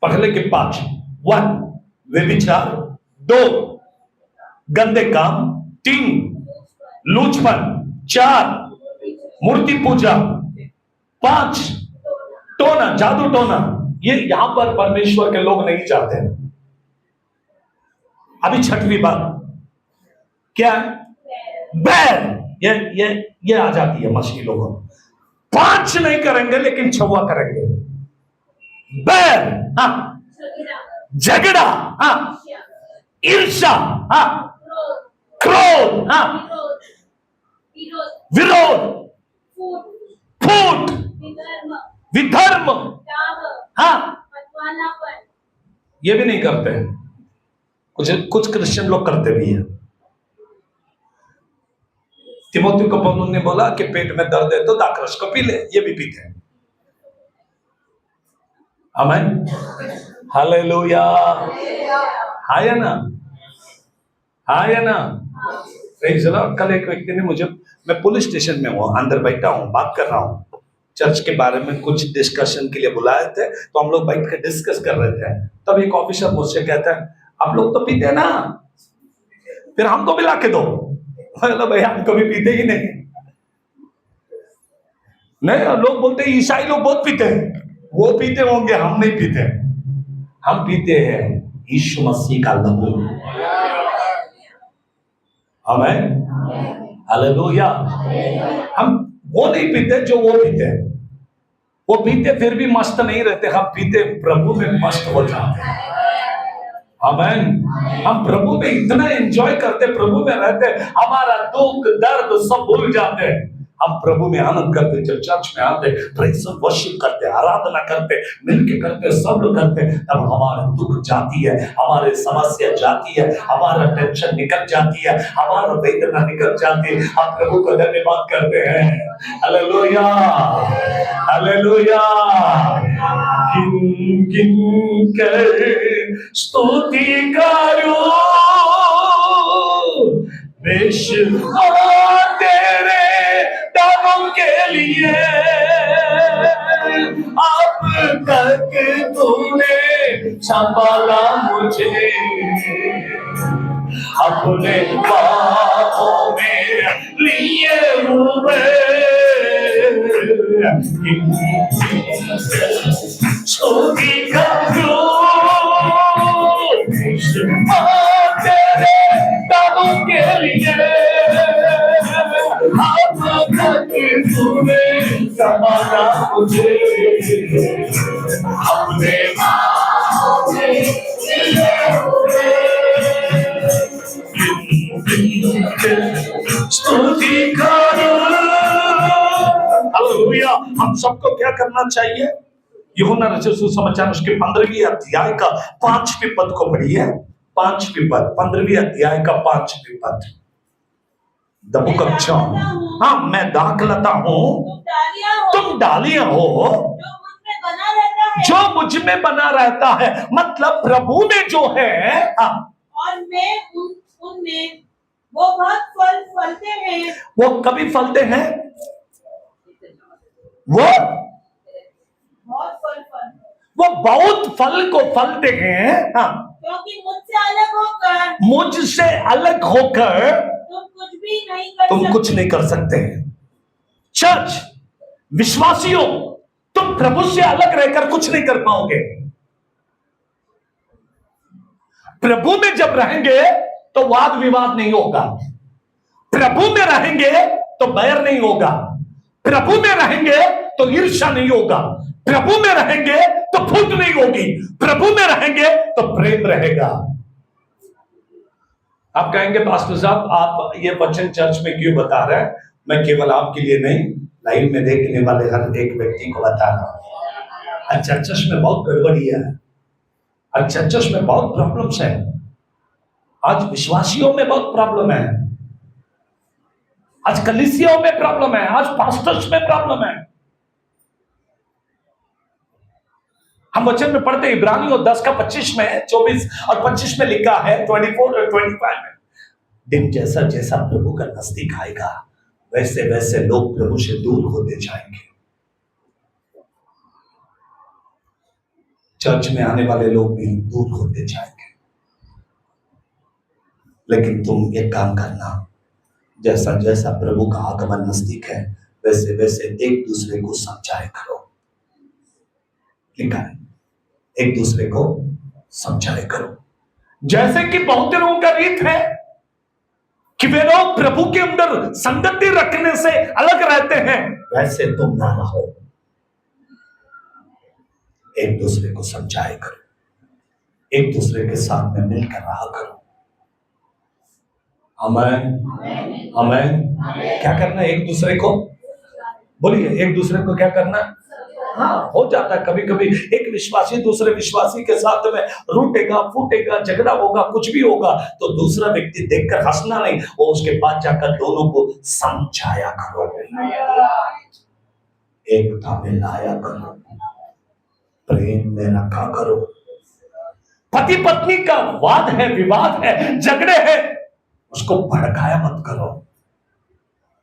पहले के 5, 1 व्यभिचार, 2 गंदे काम, 3 लूचपन, 4 मूर्ति पूजा, 5 टोना, जादू टोना। ये यहां पर परमेश्वर के लोग नहीं चाहते। अभी 6वीं बात क्या है? बैर। ये आ जाती है मसीही लोगों। 5 नहीं करेंगे लेकिन 6वां करेंगे। बैर, हाँ, झगड़ा, हाँ, ईर्ष्या, हाँ, क्रोध, हाँ, विरोध, फूट, विधर्म, हाँ, ये भी नहीं करते हैं। कुछ क्रिश्चियन लोग करते भी हैं। तिमोथी को पौलुस ने बोला कि पेट में दर्द है तो दाखरस को पी ले, ये भी पीते हैं। आमीन, हालेलुया, हाय ना, हाय ना। कल एक व्यक्ति ने मुझे, मैं पुलिस स्टेशन में हूँ, अंदर बैठा हूँ, बात कर रहा हूँ, चर्च के बारे में कुछ डिस्कशन के लिए बुलाए थे, तो हम लोग बैठ के डिस्कस कर रहे थे। तब एक ऑफिसर मुझसे कहता है, आप लोग तो पीते हैं ना, फिर हमको भी ला के दो। मतलब भाई हम कभी पीते ही नहीं। लोग बोलते हैं ईसाई लोग बहुत पीते हैं, वो पीते होंगे, हम नहीं पीते। हम पीते हैं यीशु मसीह का लहू। आमीन, हालेलुया। हम वो नहीं पीते जो वो पीते हैं। वो पीते फिर भी मस्त नहीं रहते, हम पीते प्रभु में मस्त हो जाते हैं। आमीन, हम प्रभु में इतना एंजॉय करते, प्रभु में रहते, हमारा दुख दर्द सब भूल जाते हैं। हम प्रभु में आनंद करते, जब चर्च में आते, प्रेज़ और वर्शिप करते, आराधना करते, मिलके करते, सब लोग करते, तब हमारा दुख जाती है, हमारे समस्या जाती है, हमारा टेंशन निकल जाती है, हमारा वेदना निकल जाती है। हम प्रभु को धन्यवाद करते हैं। Hallelujah, hallelujah. गिन गिन कर स्तुति करो, विश्व तेरे दामों के लिए। अब तक तूने संभाला मुझे, अपने बाहों में लिए हुए। स्तुति करो, तेरे दामों के लिए। अब तक तूने संभाला मुझे, अपने बाहों में लिए हुए। स्तुति करो। हालेलुया। हम सबको क्या करना चाहिए? यूहन्ना रचित सुसमाचार उसके 15वीं अध्याय का 5वें पद को पढ़िए। 5वें पद, 15वीं अध्याय का 5वें पद। The book of John. हाँ, मैं दाखलता हूँ, तुम डालियां हो, जो मुझ में बना रहता है। मतलब प्रभु में जो है, हाँ, और मैं उनमें, वो बहुत फल फलते हैं। वो कभी फलते हैं, वो बहुत फल को फलते हैं। हाँ, क्योंकि मुझसे अलग होकर तुम कुछ नहीं कर सकते। चर्च विश्वासियों, तुम प्रभु से अलग रहकर कुछ नहीं कर पाओगे। प्रभु में जब रहेंगे तो वाद विवाद नहीं होगा, प्रभु में रहेंगे तो बैर नहीं होगा, प्रभु में रहेंगे तो ईर्ष्या नहीं होगा, प्रभु में रहेंगे तो फूट नहीं होगी, प्रभु में रहेंगे तो प्रेम रहेगा। आप कहेंगे पास्टर साहब आप ये वचन चर्च में क्यों बता रहे हैं? मैं केवल आपके लिए नहीं, लाइव में देखने वाले हर एक व्यक्ति को बता रहा हूं। आज चर्चेस में बहुत गड़बड़ी है, आज चर्चेस में बहुत प्रॉब्लम्स है, आज विश्वासियों में बहुत प्रॉब्लम है, आज कलीसियाओं में प्रॉब्लम है, आज पास्टर्स में प्रॉब्लम है। हम वचन में पढ़ते इब्रानियों 10 का 25 में, 24 और 25 में लिखा है, 24 और 25 में, दिन जैसा जैसा प्रभु का नजदीक आएगा वैसे वैसे लोग प्रभु से दूर होते जाएंगे। चर्च में आने वाले लोग भी दूर होते जाएंगे। लेकिन तुम एक काम करना, जैसा जैसा प्रभु का आगमन नजदीक है वैसे वैसे एक दूसरे को समझाया करो। लिखा है, एक दूसरे को समझाया करो। जैसे कि बहुत लोगों का रीत है कि वे लोग प्रभु के अंदर संगति रखने से अलग रहते हैं, वैसे तुम ना रहो। एक दूसरे को समझाया करो, एक दूसरे के साथ में मिलकर रहा करो। आमीन आमीन। क्या करना है एक दूसरे को? बोलिए, एक दूसरे को क्या करना? हाँ, हो जाता है कभी कभी एक विश्वासी दूसरे विश्वासी के साथ में रूठेगा, फूटेगा, झगड़ा होगा, कुछ भी होगा, तो दूसरा व्यक्ति देखकर हंसना नहीं, वो उसके पास जाकर दोनों को समझाया करो, एकता में लाया करो, प्रेम में रखा करो। पति पत्नी का वाद है, विवाद है, झगड़े हैं, उसको भड़काया मत करो,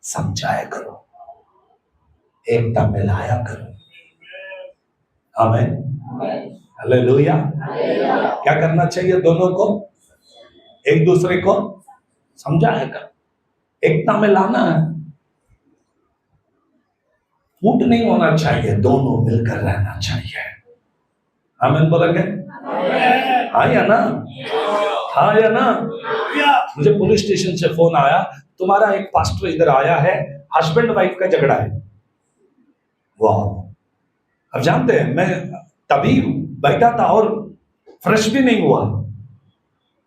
समझाया करो, एकता में लाया करो। आमीन हालेलुया। क्या करना चाहिए? दोनों को, एक दूसरे को समझाया कर, एकता में लाना है। फूट नहीं होना चाहिए, दोनों मिलकर रहना चाहिए। आमीन बोलेंगे? हाँ या ना? हाँ या ना? मुझे पुलिस स्टेशन से फोन आया, तुम्हारा एक पास्टर इधर आया है, हस्बैंड वाइफ का झगड़ा है। वाह! अब जानते हैं, मैं तभी बैठा था और फ्रेश भी नहीं हुआ,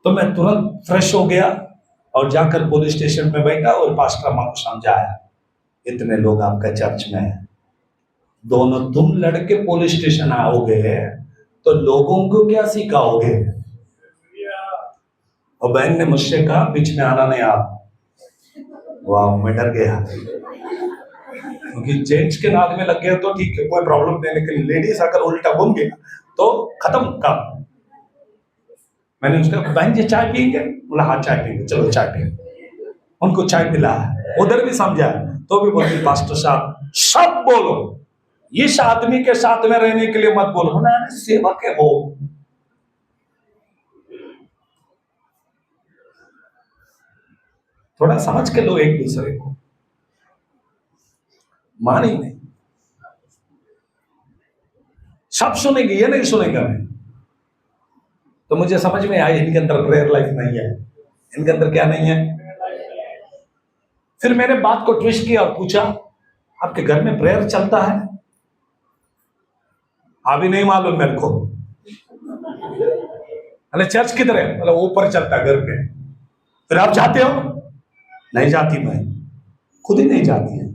तो मैं तुरंत फ्रेश हो गया और जाकर पुलिस स्टेशन में बैठा और पास्टर अम्मा को समझाया, इतने लोग आपका चर्च में है, दोनों तुम लड़के पुलिस स्टेशन आओगे तो लोगों को क्या सिखाओगे? और बहन ने मुझसे कहा, बीच में आना नहीं आप। वाह, मैं डर गया, क्योंकि जेंट्स के नाद में लग गया तो ठीक है, कोई प्रॉब्लम नहीं, लेकिन लेडीज अगर उल्टा घूम गया तो खत्म काम। मैंने उसका, बहन जी चाय पियेंगे? बोला हाँ चाय पियेंगे, चलो चाय पियेंगे। उनको चाय पिला, उधर भी समझा, तो भी बोलती पास्टर साहब सब बोलो, इस आदमी के साथ में रहने के लिए मत बोलो। ना, सेवक है वो। थोड़ा समझ के लो एक दूसरे को, मानी नहीं, सब सुनेंगे, ये नहीं सुनेगा मैं। तो मुझे समझ में आया इनके अंदर प्रेयर लाइफ नहीं है, इनके अंदर क्या नहीं है। फिर मैंने बात को ट्विस्ट किया और पूछा, आपके घर में प्रेयर चलता है? अभी नहीं मालूम मेरे को। अरे चर्च किधर है? मतलब ऊपर चलता घर पे। फिर आप जाते हो? नहीं जाती, मैं खुद ही नहीं जाती है।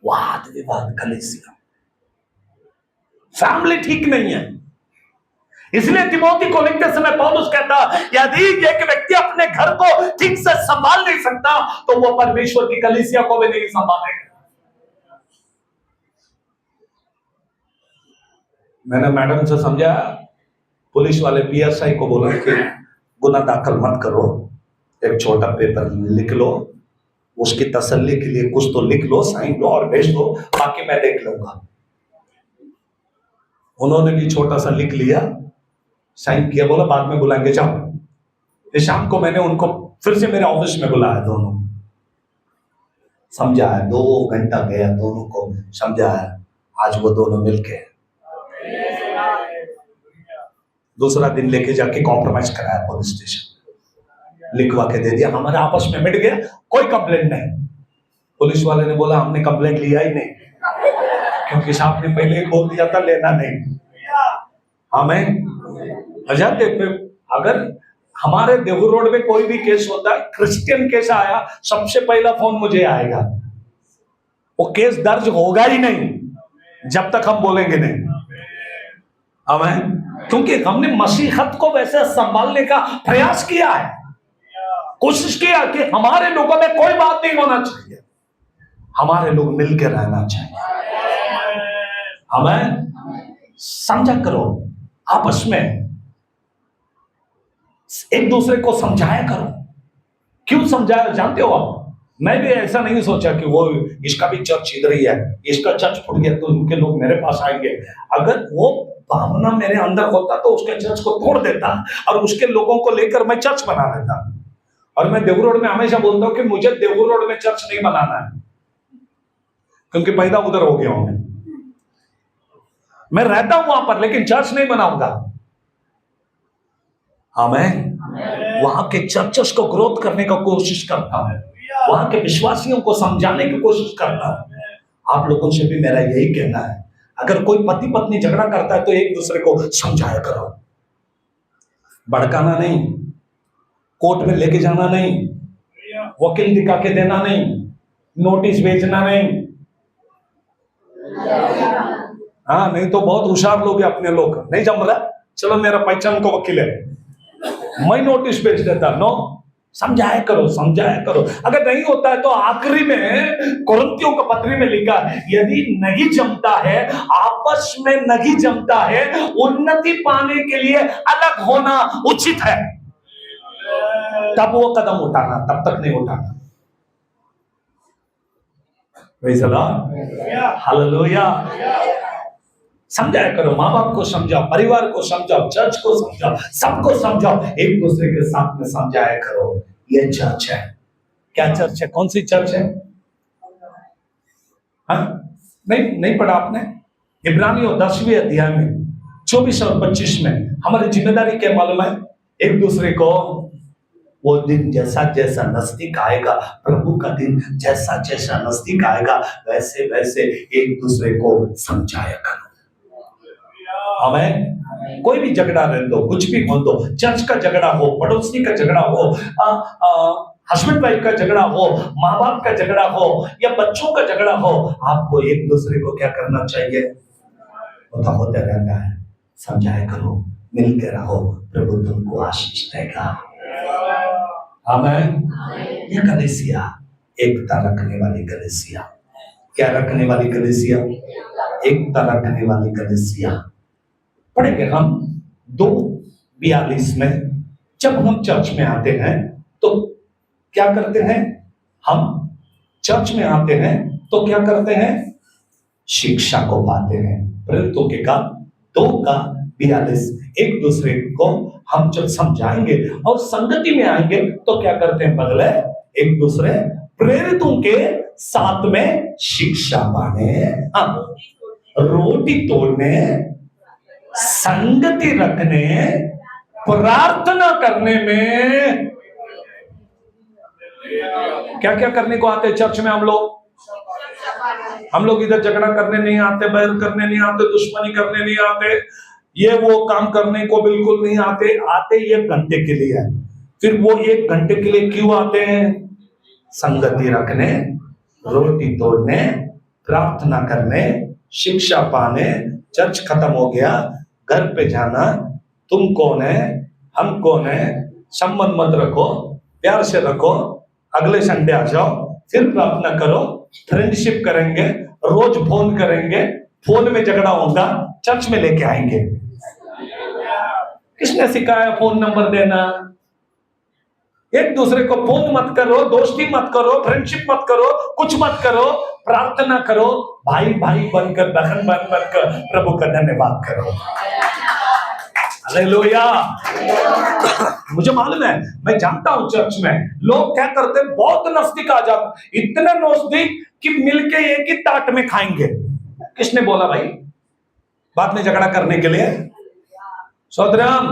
वाद विवाद, कलीसिया, फैमिली ठीक नहीं है। इसलिए तिमोथी को लिखते समय पौलुस कहता, यदि एक व्यक्ति अपने घर को ठीक से संभाल नहीं सकता तो वो परमेश्वर की कलीसिया को भी नहीं संभालेगा। मैंने मैडम से समझा, पुलिस वाले पीएसआई को बोला कि गुना दाखिल मत करो, एक छोटा पेपर लिख लो, उसकी तसल्ली के लिए कुछ तो लिख लो, साइन लो और भेज दो, बाकी मैं देख लूंगा। उन्होंने भी छोटा सा लिख लिया, साइन किया, बोला बाद में बुलाएंगे, जाओ। फिर शाम को मैंने उनको फिर से मेरे ऑफिस में बुलाया, दोनों समझाया, 2 घंटा गया, दोनों को समझाया। आज वो दोनों मिलके दूसरा दिन लेके जाके कॉम्प्रोमाइज कराया, पुलिस स्टेशन लिखवा के दे दिया, हमारे आपस में मिट गया, कोई कंप्लेंट नहीं। पुलिस वाले ने बोला हमने कंप्लेंट लिया ही नहीं, क्योंकि साहब ने पहले ही बोल दिया था लेना नहीं। हमें अगर हमारे देहू रोड में कोई भी केस होता है, क्रिश्चियन केस आया, सबसे पहला फोन मुझे आएगा। वो केस दर्ज होगा ही नहीं जब तक हम बोलेंगे नहीं। हमें, क्योंकि हमने मसीहत को वैसे संभालने का प्रयास किया है, कोशिश किया कि हमारे लोगों में कोई बात नहीं होना चाहिए, हमारे लोग मिलकर रहना चाहिए। हमें समझा करो, आपस में एक दूसरे को समझाया करो। क्यों समझाया जानते हो आप? मैं भी ऐसा नहीं सोचा कि वो इसका भी चर्च इधर ही है, इसका चर्च फूट गया तो उनके लोग मेरे पास आएंगे। अगर वो भावना मेरे अंदर होता तो उसके चर्च को तोड़ देता और उसके लोगों को लेकर मैं चर्च बना लेता। और मैं देहू रोड में हमेशा बोलता हूं कि मुझे देहू रोड में चर्च नहीं बनाना है, क्योंकि पैदा उधर हो गया हूं मैं रहता हूं वहां पर, लेकिन चर्च नहीं बनाऊंगा। आमीन। वहां के चर्चेस को ग्रोथ करने का कोशिश करता हूं, वहां के विश्वासियों को समझाने की कोशिश करता हूं। आप लोगों से भी मेरा यही कहना है, अगर कोई पति पत्नी झगड़ा करता है तो एक दूसरे को समझाया करो, भड़काना नहीं, कोर्ट में लेके जाना नहीं, वकील दिखा के देना नहीं, नोटिस भेजना नहीं। हाँ, नहीं तो बहुत होशियार लोग हैं अपने लोग, नहीं जम रहा, चलो मेरा पहचान को वकील है, मैं नोटिस भेज देता। नो, समझाया करो, समझाया करो। अगर नहीं होता है तो आखिरी में कुरिन्थियों के पत्री में लिखा, यदि नहीं जमता है, आपस में नहीं जमता है, उन्नति पाने के लिए अलग होना उचित है, तब वो कदम उठाना, तब तक नहीं उठाना। हालेलुया। समझाया करो, माँ बाप को समझाओ, परिवार को समझाओ, चर्च को समझाओ, सबको समझाओ, एक दूसरे के साथ में समझाया करो। ये चर्च है। क्या चर्च है? कौन सी चर्च है? हाँ, नहीं पढ़ा आपने? इब्रानियों 10वें अध्याय में 24 और 25 में हमारी जिम्मेदारी क्या मालूम है? एक दूसरे को, वो दिन जैसा जैसा नजदीक आएगा, प्रभु का दिन जैसा जैसा नजदीक आएगा, वैसे वैसे एक दूसरे को समझाया करो। हमें कोई भी झगड़ा रह दो, कुछ भी हो दो, चर्च का झगड़ा हो, पड़ोसी का झगड़ा हो, हस्बैंड वाइफ का झगड़ा हो, माँ बाप का झगड़ा हो, या बच्चों का झगड़ा हो, आपको एक दूसरे को क्या करना चाहिए? होता रहता है, समझाया करो, मिलकर रहो, प्रभु तुमको आशीष देगा। आमीन। ये कलीसिया एकता रखने वाली कलीसिया, क्या रखने वाली कलीसिया? एकता रखने वाली कलीसिया। पढ़ेंगे हम 2:42 में, जब हम चर्च में आते हैं तो क्या करते हैं? हम चर्च में आते हैं तो क्या करते हैं? शिक्षा को पाते हैं। प्रेरितों के काम 2:42, एक दूसरे को हम जब समझाएंगे और संगति में आएंगे तो क्या करते हैं? बदले एक दूसरे प्रेरितों के साथ में शिक्षा पाने, रोटी तोड़ने, संगति रखने, प्रार्थना करने में। क्या क्या करने को आते हैं चर्च में? हम लोग इधर झगड़ा करने नहीं आते, बैर करने नहीं आते, दुश्मनी करने नहीं आते, ये वो काम करने को बिल्कुल नहीं आते। आते 1 घंटे के लिए है। फिर वो 1 घंटे के लिए क्यों आते हैं? संगति रखने, रोटी तोड़ने, प्रार्थना करने, शिक्षा पाने। चर्च खत्म हो गया, घर पे जाना, तुम कौन है, हम कौन है, संबंध मत रखो, प्यार से रखो, अगले संडे आ जाओ, फिर प्रार्थना करो, फ्रेंडशिप करेंगे, रोज फोन करेंगे, फोन में झगड़ा होगा, चर्च में लेके आएंगे। किसने सिखाया फोन नंबर देना? एक दूसरे को फोन मत करो, दोस्ती मत करो, फ्रेंडशिप मत करो, कुछ मत करो, प्रार्थना करो, भाई भाई बनकर, बहन बनकर प्रभु का धन्यवाद करो। हालेलुया। मुझे मालूम है, मैं जानता हूं चर्च में लोग क्या करते हैं, बहुत नजदीक आ जाते, इतने नजदीक कि मिलके एक ही ताट में खाएंगे। किसने बोला भाई बाद में झगड़ा करने के लिए? सोदराम,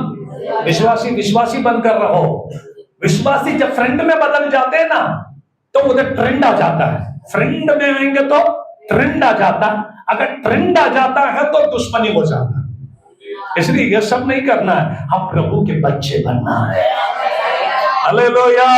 विश्वासी बनकर रहो। विश्वासी जब फ्रेंड में बदल जाते हैं ना, तो उधर ट्रेंड आ जाता है। फ्रेंड में आएंगे तो ट्रेंड आ जाता, अगर ट्रेंड आ जाता है तो दुश्मनी हो जाता है। इसलिए ये सब नहीं करना है, हम प्रभु के बच्चे बनना है। हालेलुया।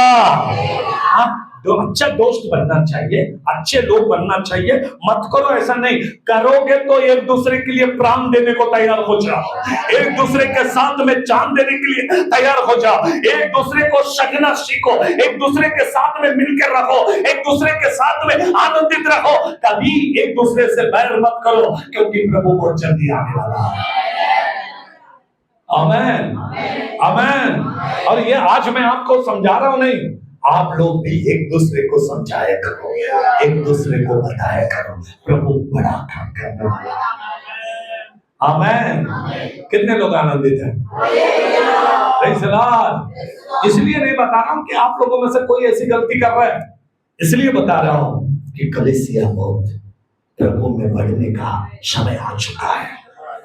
हाँ, अच्छा दोस्त बनना चाहिए, अच्छे लोग बनना चाहिए। मत करो ऐसा नहीं, करोगे तो एक दूसरे के लिए प्राण देने को तैयार हो जाओ, एक दूसरे के साथ में जान देने के लिए तैयार हो जाओ, एक दूसरे को सगना सीखो, एक दूसरे के साथ में मिलकर रहो, एक दूसरे के साथ में आनंदित रहो। कभी एक दूसरे से बैर मत करो, क्योंकि प्रभु बहुत जल्दी आने वाला है। आमीन, आमीन। और ये आज मैं आपको समझा रहा हूं, नहीं, आप लोग भी एक दूसरे को समझाया करो, एक दूसरे को बताया करो, प्रभु बड़ा काम करने वाला है। आमीन। कितने लोग आनंदित हैं? Praise the Lord। इसलिए नहीं बता रहा हूं कि आप लोगों में से कोई ऐसी गलती कर रहा है, इसलिए बता रहा हूं कि कलीसिया बहुत प्रभु में बढ़ने का समय आ चुका है।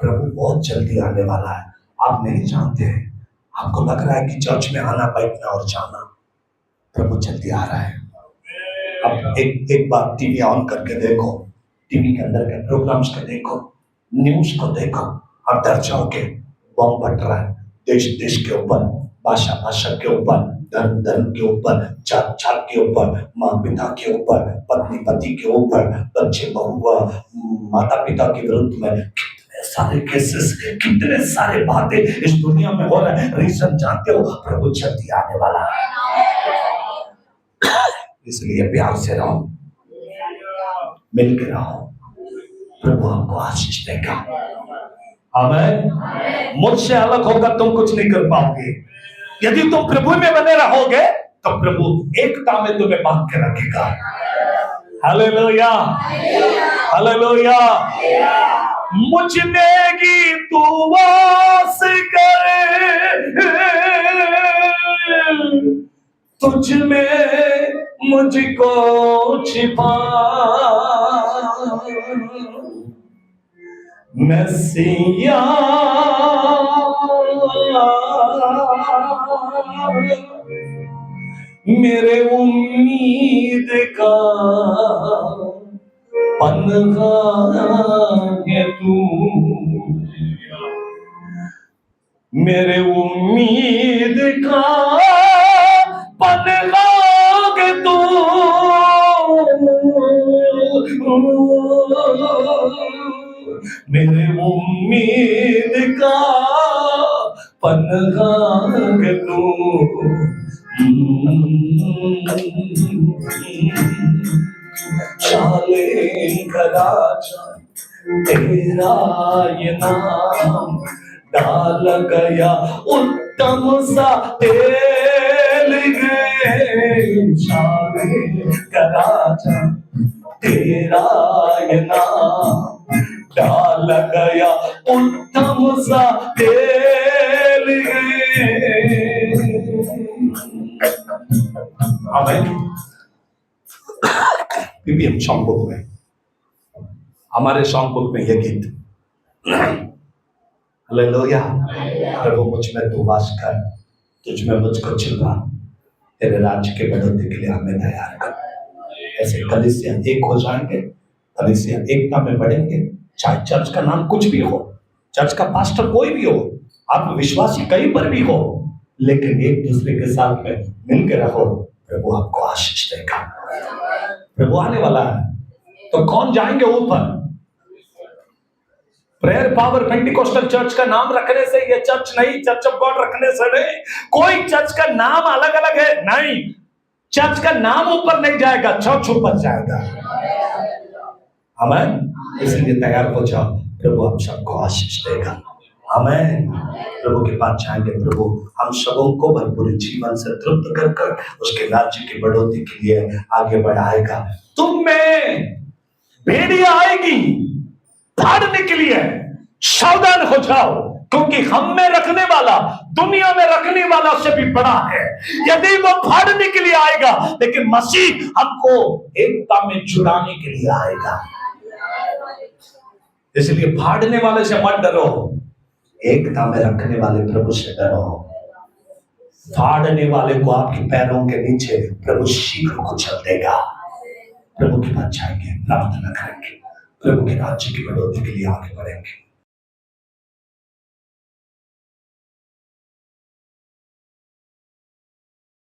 प्रभु बहुत जल्दी आने वाला है, आप नहीं जानते हैं। आपको लग रहा है कि चर्च में आना, बैठना और जाना, प्रभु जल्दी आ रहा है। अब एक बार टीवी ऑन करके देखो, टीवी के अंदर के प्रोग्राम्स को देखो, न्यूज को देखो, और डर जाओगे। बम फट रहा है देश देश के ऊपर, भाषा भाषा के ऊपर, धर्म धर्म के ऊपर, जात जात के ऊपर, माँ पिता के ऊपर, पत्नी पति के ऊपर, बच्चे बहुआ माता पिता के विरुद्ध में, कितने सारे केसेस, कितने सारे बातें इस दुनिया में हो रहे हैं। रीजन जानते हो? प्रभु जल्दी आने वाला है। इसलिए प्यार से रहो, मिलकर रहो, प्रभु आपको आशीष देगा। आमीन। मुझसे अलग होकर तुम कुछ नहीं कर पाओगे। यदि तुम प्रभु में बने रहोगे तो प्रभु एकता में तुम्हें बांध के रखेगा। Hallelujah, hallelujah. मुझ में की तू वास करे, तुझ में मुझको छिपा, मसीहा मेरे उम्मीद का पन्ना है तू, मेरे उम्मीद का पन्ना है तू, मेरे उम्मीद का पन्ना है तू। शालेम का राजा तेरा ये नाम, डाल गया उत्तम सा तेल गे। शालेम का राजा तेरा ये नाम, डाल गया उत्तम सा तेल गे। आमीन। पीपीएम सॉन्ग बुक में, हमारे सॉन्ग बुक में यह गीत, हालेलुया। प्रभु मुझ में तू वास कर, तुझ में मुझको छिपा, तेरे राज्य के बढ़ोतरी के लिए हमें तैयार कर। ऐसे कलीसिया एक हो जाएंगे, कलीसिया एकता में बढ़ेंगे। चाहे चर्च का नाम कुछ भी हो, चर्च का पास्टर कोई भी हो, आप विश्वासी कहीं पर भी हो, लेकिन एक दूसरे के साथ में मिलकर रहो, प्रभु आपको आशीष देगा। प्रभु आने वाला है, तो कौन जाएंगे ऊपर? प्रेयर पावर पेंटिकोस्टल चर्च का नाम रखने से ये चर्च नहीं, चर्च ऑफ गॉड रखने से नहीं। कोई चर्च का नाम अलग अलग है नहीं, चर्च का नाम ऊपर नहीं जाएगा, चर्च ऊपर जाएगा। आमीन। इसलिए तैयार हो जाओ, प्रभु आप सबको आशीष देगा। आमीन। प्रभु के पास जाएंगे, प्रभु हम सबों को भरपूर जीवन से तृप्त कर कर उसके राज्य की बढ़ोतरी के लिए आगे बढ़ाएगा। तुम में भेड़िया आएगी फाड़ने के लिए, सावधान हो जाओ, क्योंकि हम में रखने वाला दुनिया में रखने वाला से भी बड़ा है। यदि वो फाड़ने के लिए आएगा, लेकिन मसीह हमको एकता में जुड़ाने के लिए आएगा। इसलिए फाड़ने वाले से मत डरो, एकता में रखने वाले प्रभु से डरो। फाड़ने वाले को आपके पैरों के नीचे प्रभु शीघ्र कुचल देगा। प्रभु के पास जाएंगे, प्रार्थना करेंगे, प्रभु के राज्य की बढ़ोतरी के लिए आगे बढ़ेंगे।